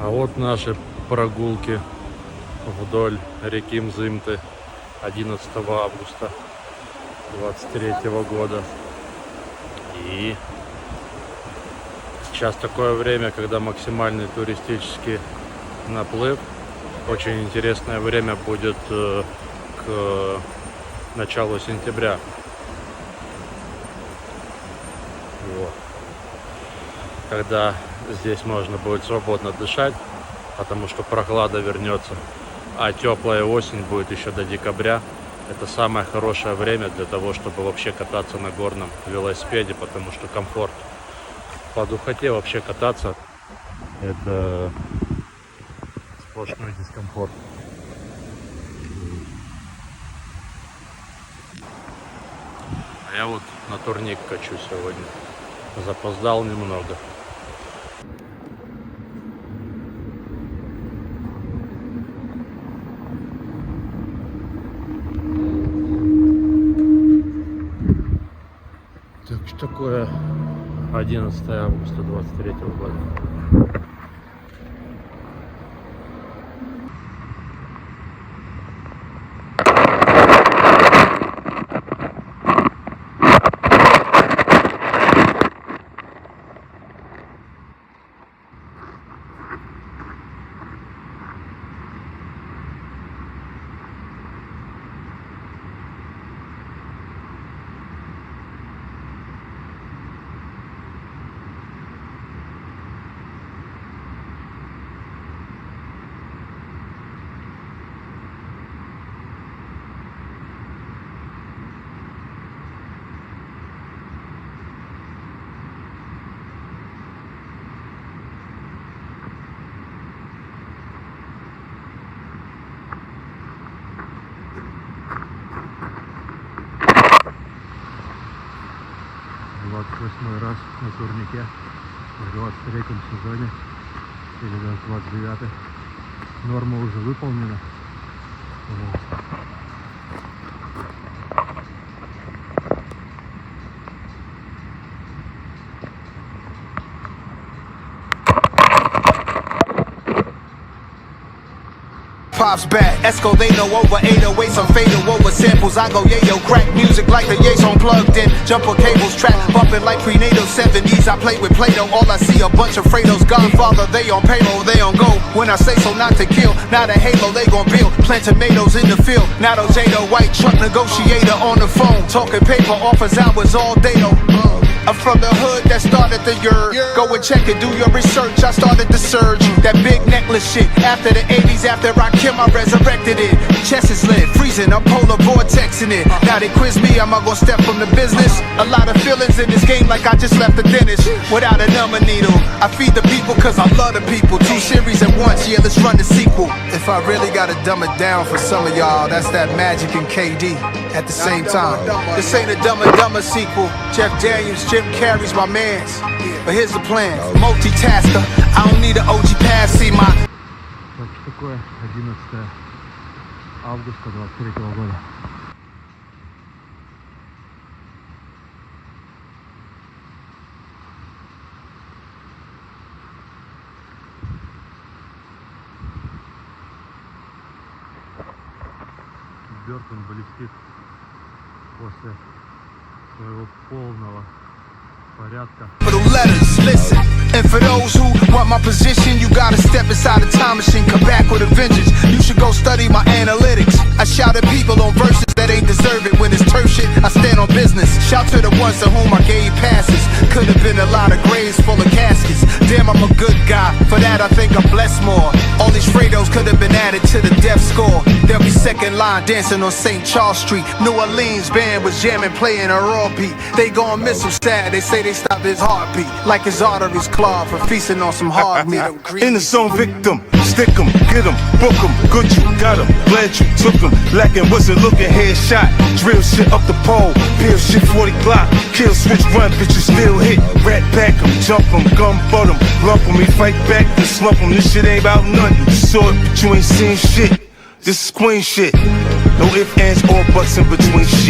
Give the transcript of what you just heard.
А вот наши прогулки вдоль реки Мзымты 11 августа 23 года. И сейчас такое время, когда максимальный туристический наплыв. Очень интересное время будет к началу сентября. Вот. Когда здесь можно будет свободно дышать, потому что прохлада вернется, а теплая осень будет еще до декабря. Это самое хорошее время для того, чтобы вообще кататься на горном велосипеде, потому что комфорт. По духоте вообще кататься — это сплошной дискомфорт. А я вот на турник качу сегодня. Запоздал немного. Так что такое 11 августа 23 года. Восьмой раз на турнике в 23-м сезоне или даже 29-й. Норма уже выполнена. Вот. Pops back, Esco, they know over 808, some fatal over samples. I go yayo, crack music like the Yates on plugged in. Jumper cables, trap bumping like prenatal 70s. I play with Play-Doh, all I see a bunch of Fredos. Godfather, they on payroll, they on go. When I say so, not to kill, not a halo, they gon' build. Plant tomatoes in the field, not a Jado, white truck negotiator on the phone. Talking paper, offers hours all day though. I'm from the hood that started the yurt. Go and check it, do your research. I started the surge. That big necklace shit. After the 80s, after I killed, I resurrected it. Chest is lit, freezing, I'm polar vortexing it. Now they quiz me, am I gonna step from the business? A lot of feelings in this game like I just left the dentist. Without a number needle, I feed the people cause I love the people. 2 series at once, yeah, let's run the sequel. If I really gotta dumb it down for some of y'all, that's that Magic and KD at the same time. This ain't a Dumb and Dumber sequel. Jeff Daniels, Jim Carrey's my mans. But here's the plan, multitasker. I don't need an OG pass, see my... Так что такое 11 августа 23 года. Бёртон блестит после своего полного порядка. Listen, and for those who want my position, you gotta step inside the time machine, come back with a vengeance. You should go study my analytics. I shout at people on verses that ain't deserve it. When it's turf shit, I stand on business. Shout to the ones to whom I gave passes. Could have been a lot of graves full of caskets. Damn, I'm a good guy. For that, I think I'm blessed more. All these Fredos could have been added to the death score. They'll be second line dancing on St. Charles Street. New Orleans band was jamming, playing a raw beat. They gon' miss him sad. They say they stopped his heartbeat, like his arteries clogged for feasting on some hard meat. In the zone, victim, stick 'em, get 'em, book 'em, good you, got 'em, glad you took 'em, lacking wasn't looking, headshot, drill shit up the pole, peel shit 40 Glock, kill switch run, bitches still hit, rat pack 'em, jump 'em, gun butt 'em, lump 'em, we fight back, then slump 'em, this shit ain't about nothing, you saw it, but you ain't seen shit, this is queen shit, no ifs, ands, or buts in between shit.